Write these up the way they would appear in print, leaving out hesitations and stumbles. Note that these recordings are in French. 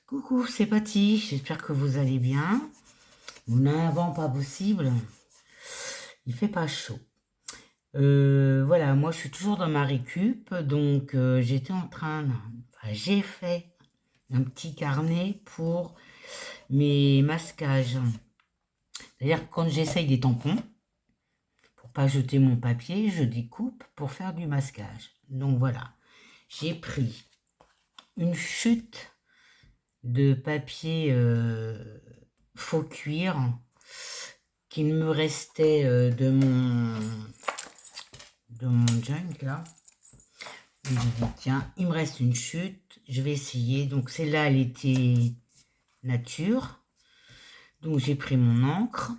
Coucou, c'est Patty, j'espère que vous allez bien. On a un vent pas possible, il fait pas chaud. Voilà, moi je suis toujours dans ma récup, donc j'étais en train, enfin, j'ai fait un petit carnet pour mes masquages. C'est-à-dire que quand j'essaye des tampons, pour pas jeter mon papier, je découpe pour faire du masquage. Donc voilà, j'ai pris une chute de papier faux cuir qu'il me restait de mon junk là. Et je dis tiens, il me reste une chute, je vais essayer. Donc celle-là, elle était nature. Donc j'ai pris mon encre,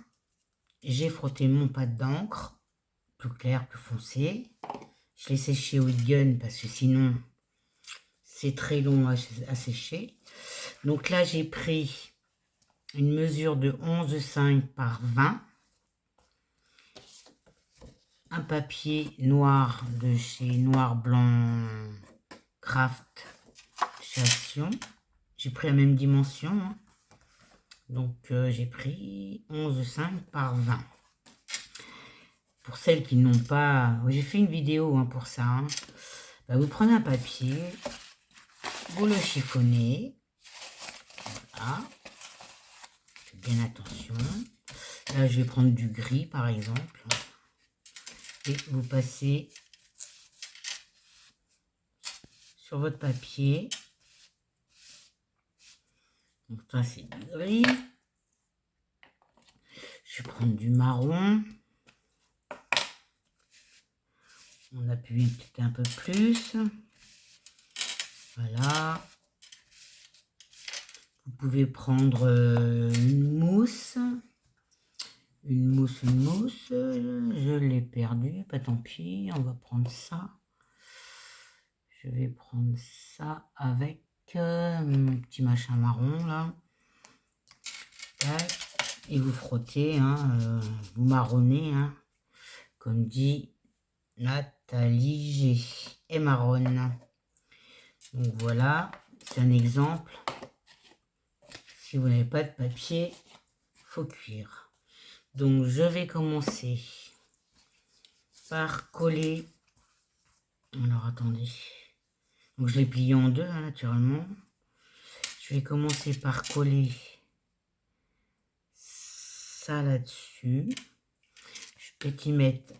j'ai frotté mon pâte d'encre, plus clair, plus foncé. Je l'ai séché au gun parce que sinon c'est très long à sécher. Donc là j'ai pris une mesure de 11,5 par 20. Un papier noir de chez Noir Blanc Craft chez Action. J'ai pris la même dimension. Hein. Donc j'ai pris 11,5 par 20. Pour celles qui n'ont pas... J'ai fait une vidéo hein, pour ça. Hein. Bah, vous prenez un papier, vous le chiffonnez. Voilà. Faites bien attention. Là, je vais prendre du gris, par exemple. Et vous passez sur votre papier. Donc ça, c'est du gris. Je vais prendre du marron. On appuie peut-être un peu plus. Voilà. Vous pouvez prendre une mousse. Une mousse. Je l'ai perdue. Pas tant pis. On va prendre ça. Je vais prendre ça avec mon petit machin marron là. Et vous frottez. Hein, vous marronnez. Hein, comme dit Nathalie G. Et marronne. Donc voilà. C'est un exemple. Si vous n'avez pas de papier, faut cuire. Donc je vais commencer par coller. Alors attendez. Donc je l'ai plié en deux hein, naturellement. Je vais commencer par coller ça là-dessus. Je peux y mettre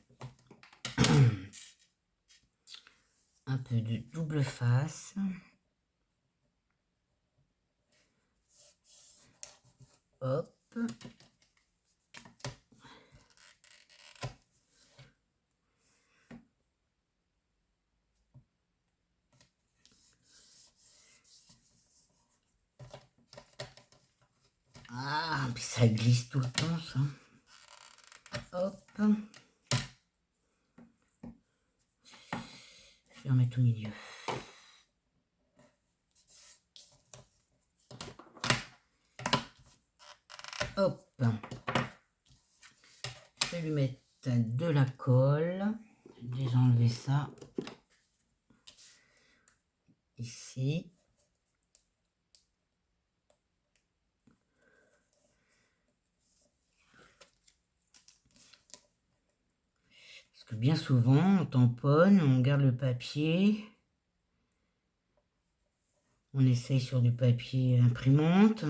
un peu de double face. Hop. Ah, puis ça glisse tout le temps, ça. Hop. Je vais en mettre au milieu. Hop. Je vais lui mettre de la colle. J'ai déjà enlevé ça. Ici. Parce que bien souvent, on tamponne, on garde le papier. On essaye sur du papier imprimante.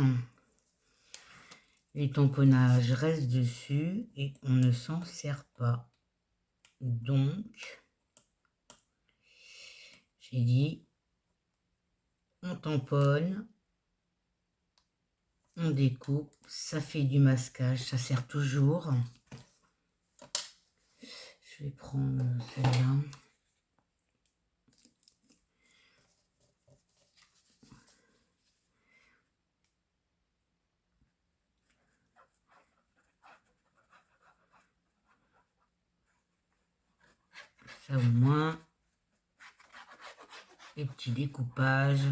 Les tamponnages restent dessus et on ne s'en sert pas. Donc, j'ai dit, on tamponne, on découpe, ça fait du masquage, ça sert toujours. Je vais prendre celle-là. Ça au moins, les petits découpages,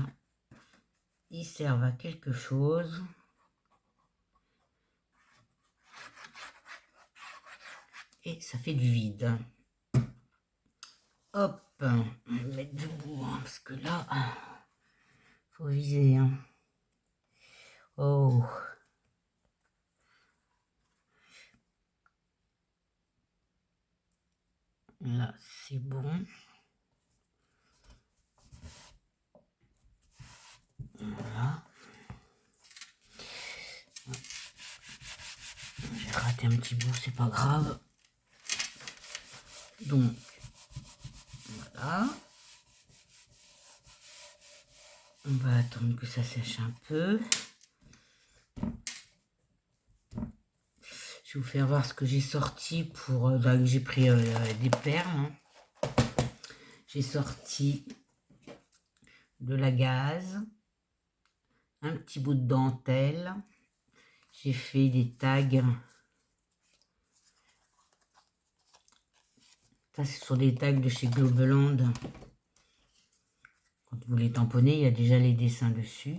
ils servent à quelque chose. Et ça fait du vide. Hop, je vais mettre debout, hein, parce que là, faut viser. Hein. Oh, là, c'est bon. Voilà. J'ai raté un petit bout, c'est pas grave. Donc, voilà. On va attendre que ça sèche un peu. Je vais vous faire voir ce que j'ai sorti pour... là, j'ai pris des perles. Hein. J'ai sorti de la gaze, un petit bout de dentelle. J'ai fait des tags. Ça, ce sont des tags de chez Globeland. Quand vous les tamponnez, il y a déjà les dessins dessus.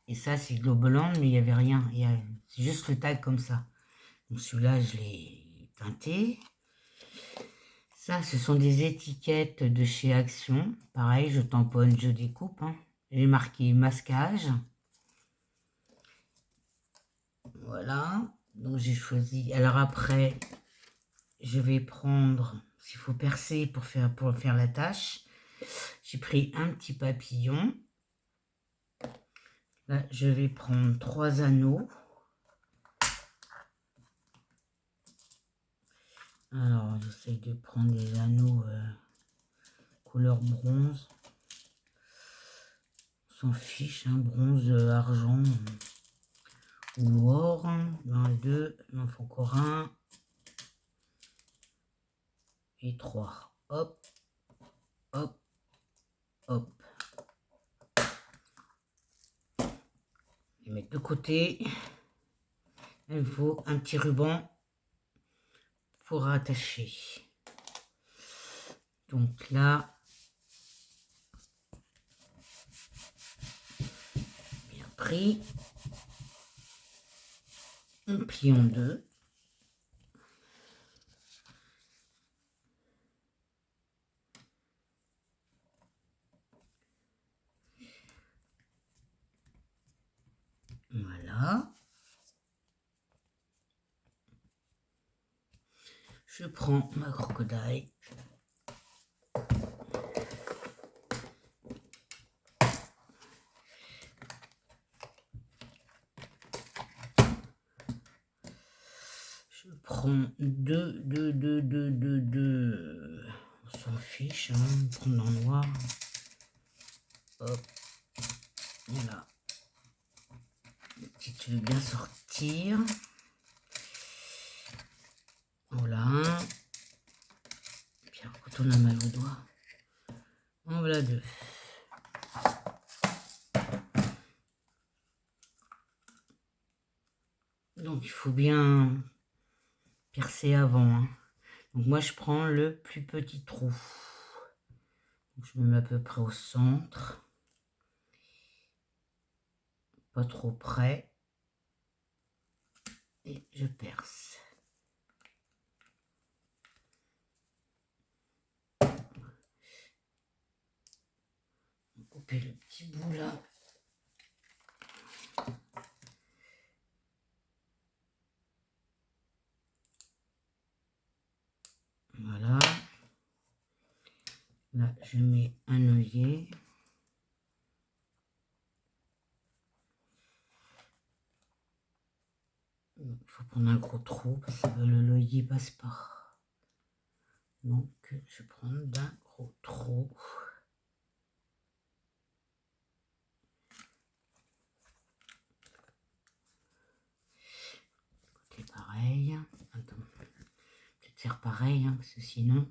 Et ça, c'est Globeland, mais il n'y avait rien. C'est juste le tag comme ça. Donc celui-là, je l'ai teinté. Ça, ce sont des étiquettes de chez Action. Pareil, je tamponne, je découpe. Hein. J'ai marqué masquage. Voilà. Donc j'ai choisi. Alors après, je vais prendre, s'il faut percer pour faire la tâche. J'ai pris un petit papillon. Là, je vais prendre 3 anneaux. Alors, j'essaie de prendre des anneaux couleur bronze. On s'en fiche, hein, bronze, argent ou or. Dans les deux, il m'en faut encore un. Et 3. Hop, hop, hop. Les mettre de côté. Il faut un petit ruban pour attacher. Donc là, bien pris. On plie en deux. Voilà. Je prends ma crocodile. Je prends deux. On s'en fiche, hein, on prend dans le noir. Hop. Voilà. Si tu veux bien sortir. Voilà. Puis quand on a mal au doigt, en voilà 2. Donc il faut bien percer avant. Hein. Donc moi je prends le plus petit trou. Donc, je me mets à peu près au centre. Pas trop près. Et je perce. Couper le petit bout là. Voilà. Là, je mets un œillet. Il faut prendre un gros trou parce que l'œillet passe pas. Donc, je prends d'un gros trou. Côté pareil. Attends. Peut-être faire pareil, hein, parce que sinon,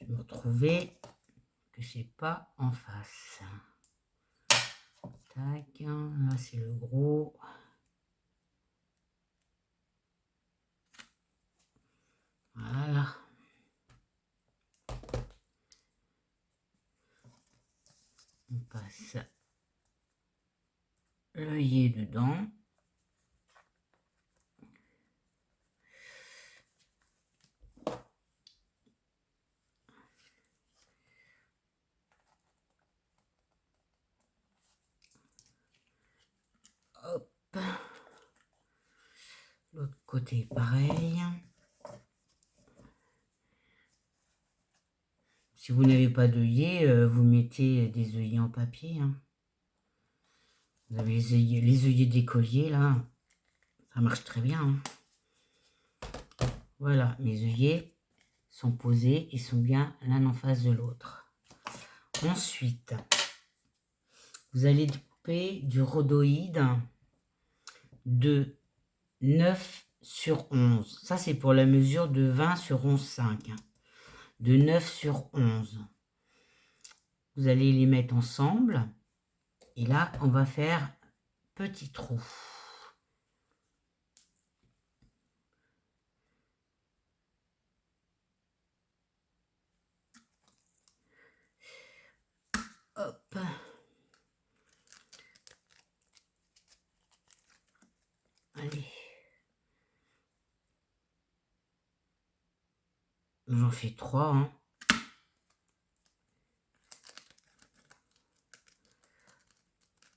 je vais me retrouver que c'est pas en face. Tac, là c'est le gros. Voilà. On passe l'œillet dedans. Hop, L'autre côté, pareil. Si vous n'avez pas d'œillet, vous mettez des œillets en papier. Hein. Vous avez les œillets d'écolier, là. Ça marche très bien. Hein. Voilà, mes œillets sont posés. Ils sont bien l'un en face de l'autre. Ensuite, vous allez découper du rhodoïde de 9 sur 11. Ça, c'est pour la mesure de 20 sur 11,5. Hein. De 9 sur 11. Vous allez les mettre ensemble. Et là, on va faire petit trou. Hop. Allez. J'en fais 3. Hein.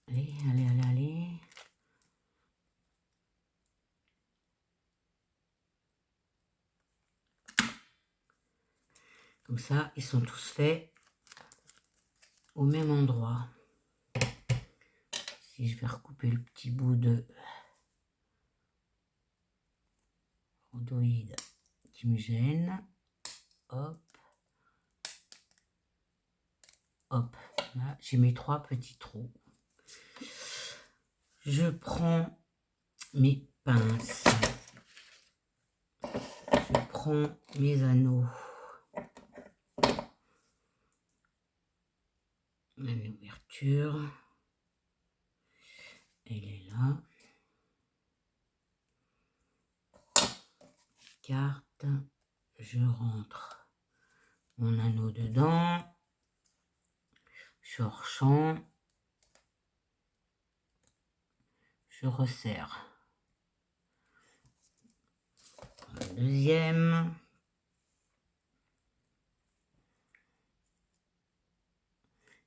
Allez, allez, allez, allez. Comme ça, ils sont tous faits au même endroit. Si je vais recouper le petit bout de rhodoïde qui me gêne. Hop. Hop. Là, j'ai mes 3 petits trous. Je prends mes pinces. Je prends mes anneaux. Même ouverture. Elle est là. Carte. Je rentre mon anneau dedans. Je rechange. Je resserre. Le deuxième.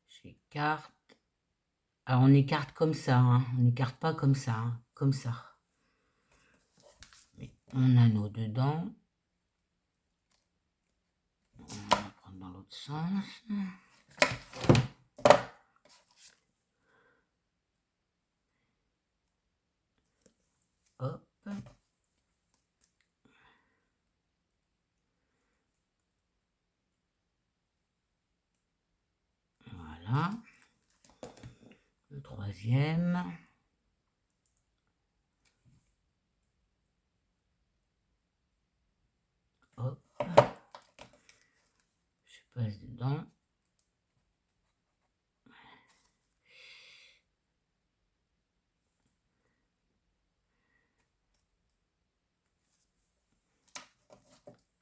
J'écarte. Alors on écarte comme ça, hein. On n'écarte pas comme ça, hein. Comme ça. Mon anneau dedans. On va prendre dans l'autre sens. Hop. Voilà. Le troisième. Hop. Je passe dedans.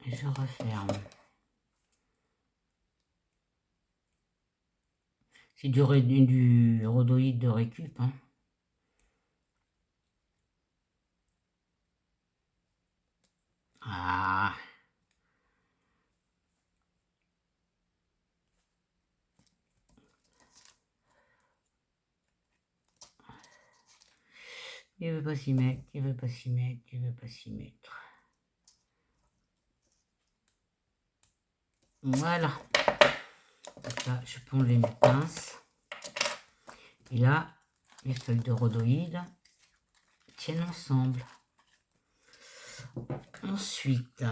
Et je referme. C'est du rhodoïde de récup. Hein. Ah. Il veut pas s'y mettre, il veut pas s'y mettre, il veut pas s'y mettre. Voilà. Là, je peux enlever mes pinces. Et là, les feuilles de rhodoïde tiennent ensemble. Ensuite,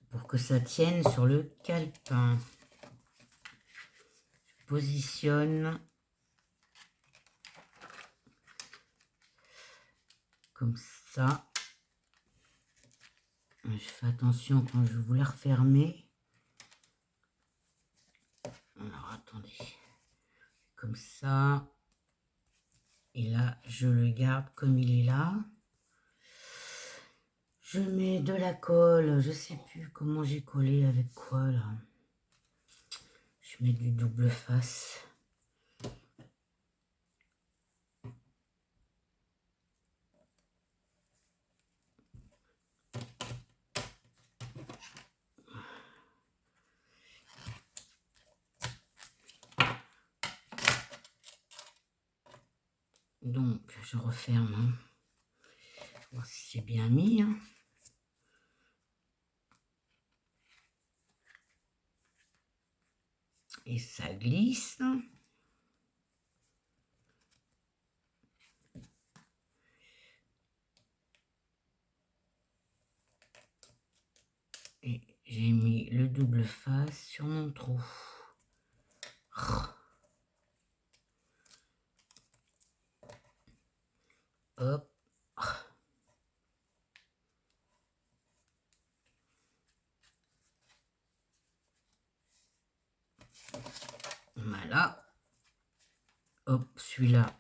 pour que ça tienne sur le calepin, je positionne comme ça. Je fais attention quand je vais vouloir refermer. Alors attendez, comme ça. Et là, je le garde comme il est là. Je mets de la colle, je sais plus comment j'ai collé avec quoi là. Je mets du double face. Donc, je referme. Hein. Voir si c'est bien mis. Hein. Et ça glisse. Et j'ai mis le double face sur mon trou. Hop. Voilà. Hop, celui-là,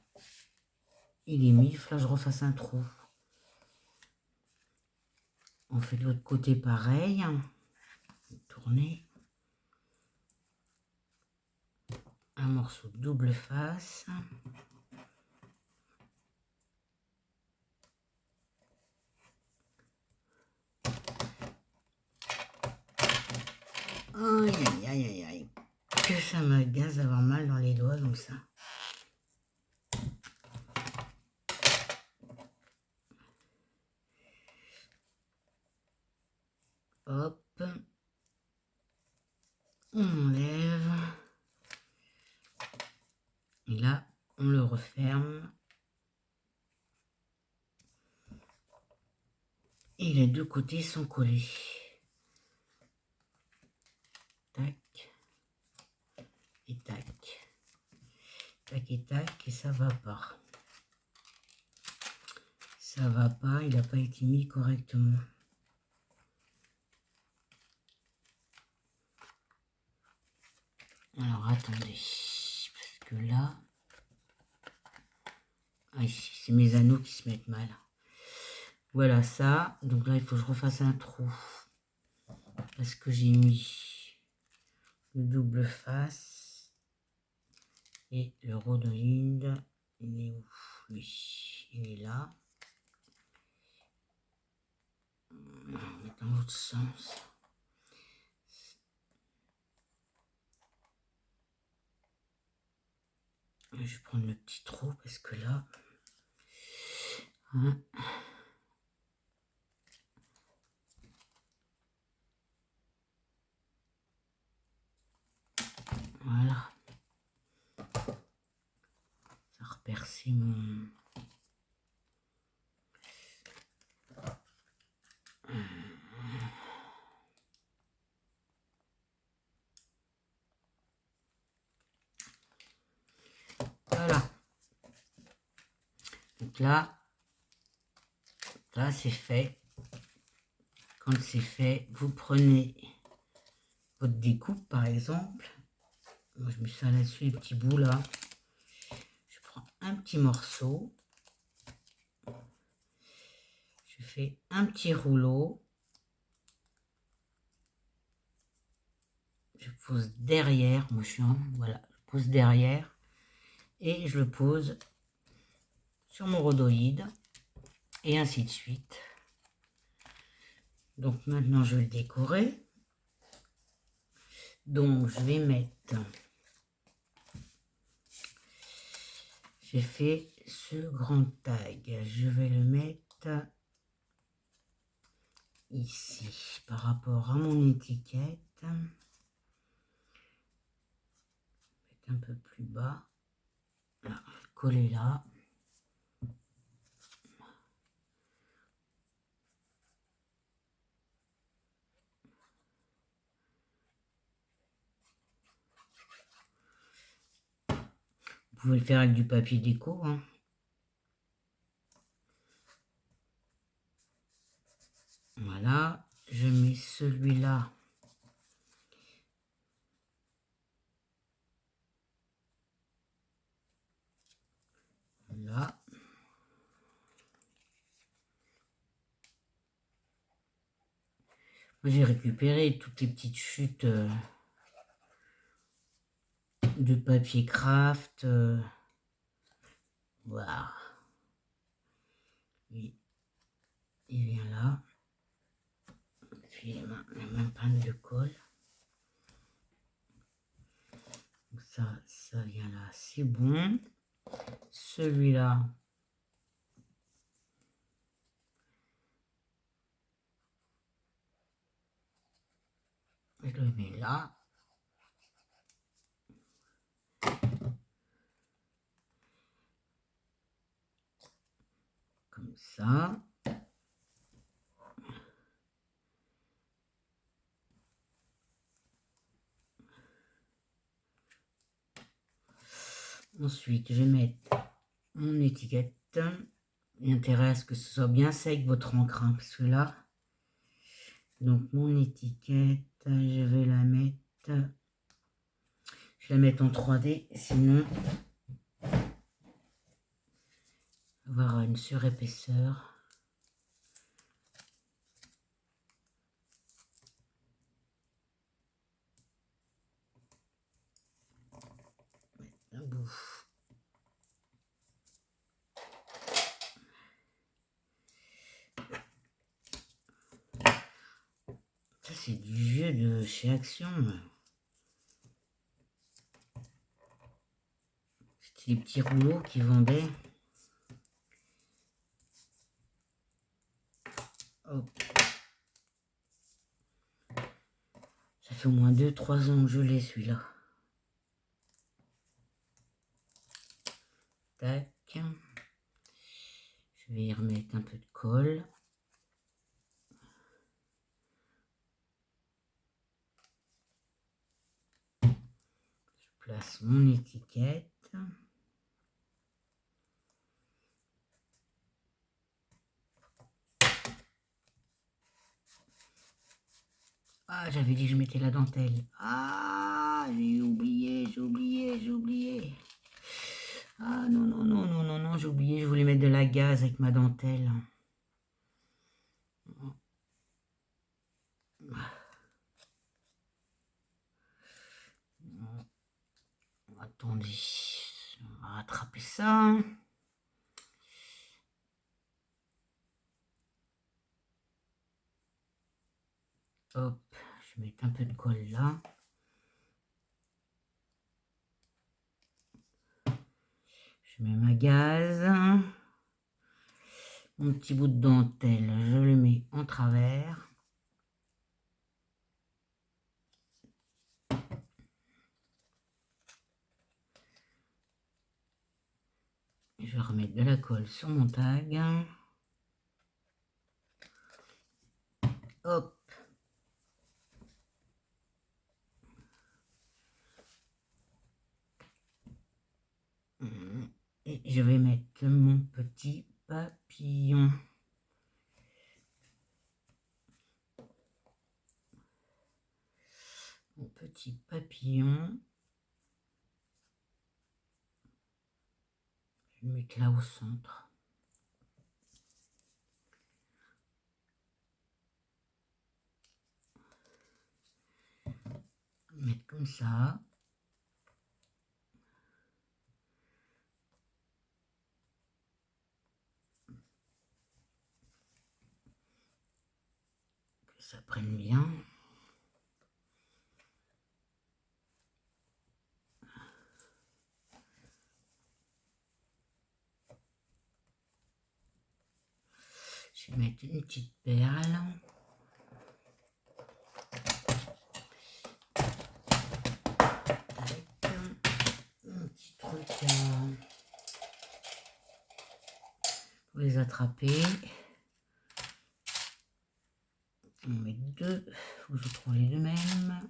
il est mis. Il faut que je refasse un trou. On fait de l'autre côté pareil. Tourner. Un morceau de double face. Aïe, aïe, aïe, aïe, aïe. Que ça m'agace d'avoir mal dans les doigts comme ça. Hop. On enlève. Et là, on le referme. Et les deux côtés sont collés. Tac. Et tac. Tac et tac. Et ça va pas. Ça va pas. Il n'a pas été mis correctement. Alors, attendez. Parce que là... Ah, ici, c'est mes anneaux qui se mettent mal. Voilà ça. Donc là, il faut que je refasse un trou. Parce que j'ai mis le double face. Et le rhodoïde, il est où? Oui, il est là. Il est dans l'autre sens. Je vais prendre le petit trou parce que là... Hein, voilà. Ça a repercé mon... Voilà. Donc là c'est fait. Quand c'est fait, vous prenez votre découpe par exemple. Moi je me suis là-dessus les petits bouts là. Je prends un petit morceau. Je fais un petit rouleau. Je pose derrière, mon chien, voilà, je pose derrière et je le pose sur mon rhodoïde et ainsi de suite. Donc maintenant je vais le décorer. Donc je vais mettre, j'ai fait ce grand tag, je vais le mettre ici par rapport à mon étiquette. Un peu plus bas, là, coller là. Vous pouvez le faire avec du papier déco. Hein. Voilà, je mets celui-là. Là. J'ai récupéré toutes les petites chutes de papier craft. Voilà. Il vient là. Puis la même panne de colle. Donc ça vient là. C'est bon. Celui-là, Je le mets là. Comme ça. Ensuite, je vais mettre mon étiquette. Il intéresse que ce soit bien sec votre encre, hein, parce que là, donc mon étiquette, je vais la mettre, en 3D, sinon avoir une surépaisseur. Un bout. Ça c'est du vieux de chez Action. C'était les petits rouleaux qui vendaient. Hop. Ça fait au moins 2-3 ans que je l'ai celui-là. Tac. Je vais y remettre un peu de colle. Je place mon étiquette. Ah, j'avais dit que je mettais la dentelle. Ah, j'ai oublié. Ah, non, j'ai oublié, je voulais mettre de la gaze avec ma dentelle. Attendez, on va rattraper ça. Hop, je vais mettre un peu de colle là. Je mets ma gaze. Mon petit bout de dentelle, je le mets en travers. Je vais remettre de la colle sur mon tag. Hop. Et je vais mettre mon petit papillon. Mon petit papillon. Je vais le mettre là au centre. Mettre comme ça. Que ça prenne bien. Je vais mettre une petite perle. Un petit truc pour les attraper. On met deux. Faut que je trouve les deux mêmes.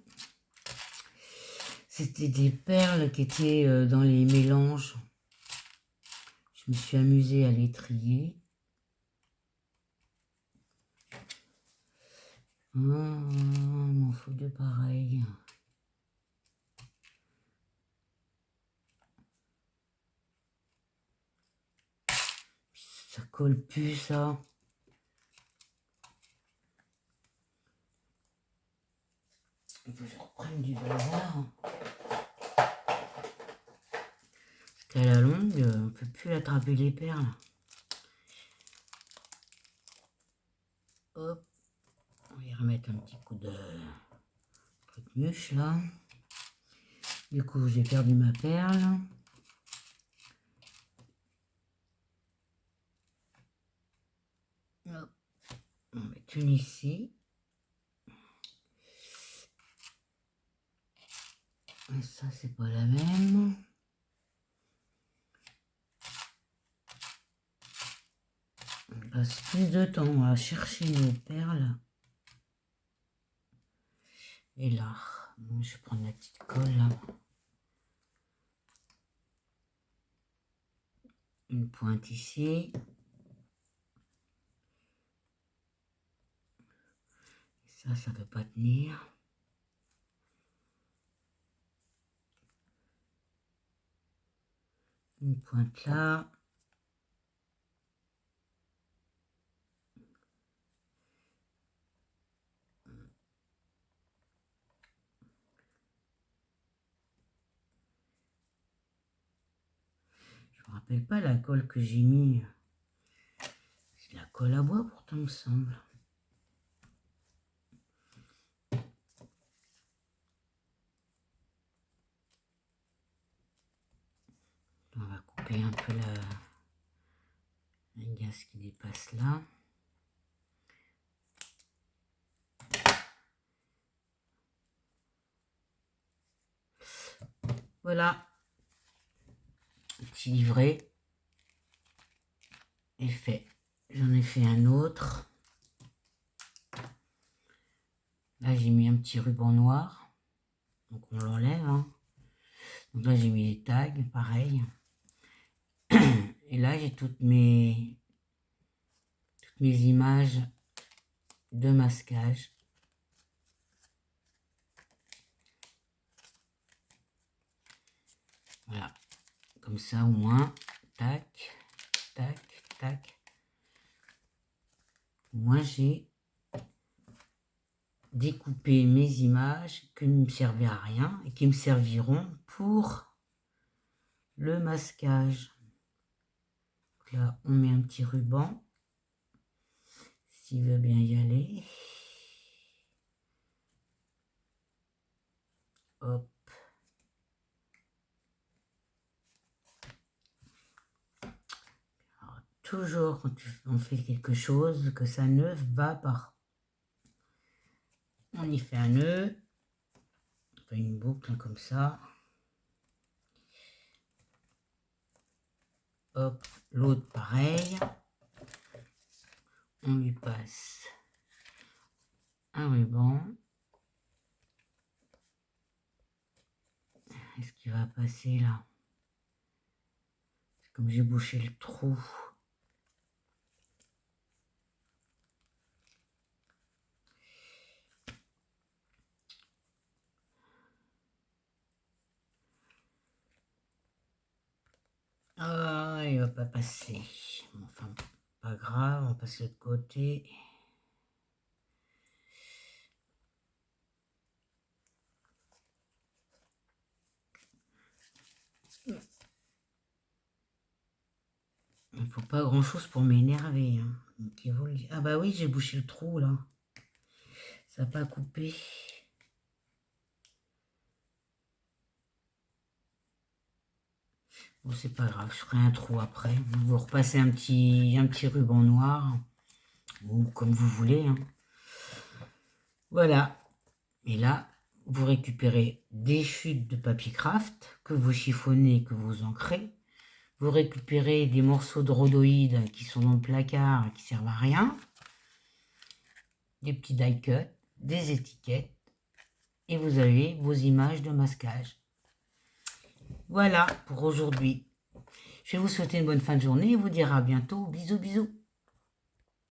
C'était des perles qui étaient dans les mélanges. Je me suis amusée à les trier. Il m'en faut deux pareils. Ça colle plus, ça. Il faut que je reprenne du bazar. Parce qu'à la longue, on ne peut plus attraper les perles. Hop. On va y remettre un petit coup de truc-muche, là. Du coup, j'ai perdu ma perle. Hop. On va mettre une ici. Et ça, c'est pas la même. On passe plus de temps à chercher nos perles. Et là, bon, je vais prendre la petite colle là. Une pointe ici. Ça ne veut pas tenir. Une pointe là. Je me rappelle pas la colle que j'ai mis. C'est la colle à bois pourtant, me semble. On va couper un peu la gaze qui dépasse là. Voilà. Petit livret est fait. J'en ai fait un autre. Là, j'ai mis un petit ruban noir. Donc, on l'enlève. Hein. Donc là, j'ai mis les tags, pareil. Et là, j'ai toutes mes images de masquage. Voilà. Comme ça, au moins, tac, tac, tac. Moi, j'ai découpé mes images qui ne me servaient à rien et qui me serviront pour le masquage. Donc là, on met un petit ruban. S'il veut bien y aller. Hop. Alors, toujours quand on fait quelque chose, que ça ne va pas. On y fait un nœud. On fait une boucle comme ça. Hop, l'autre pareil. On lui passe un ruban. Est-ce qu'il va passer là? C'est comme j'ai bouché le trou. Ah, il va pas passer. Enfin, pas grave, on passe de l'autre côté. Il faut pas grand chose pour m'énerver. Hein. Ah bah oui, j'ai bouché le trou là. Ça n'a pas coupé. Bon, c'est pas grave, je ferai un trou après. Vous repassez un petit ruban noir. Ou comme vous voulez. Hein. Voilà. Et là, vous récupérez des chutes de papier craft que vous chiffonnez, que vous ancrez. Vous récupérez des morceaux de rhodoïdes qui sont dans le placard, qui servent à rien. Des petits die cuts, des étiquettes. Et vous avez vos images de masquage. Voilà pour aujourd'hui. Je vais vous souhaiter une bonne fin de journée et vous dire à bientôt. Bisous, bisous.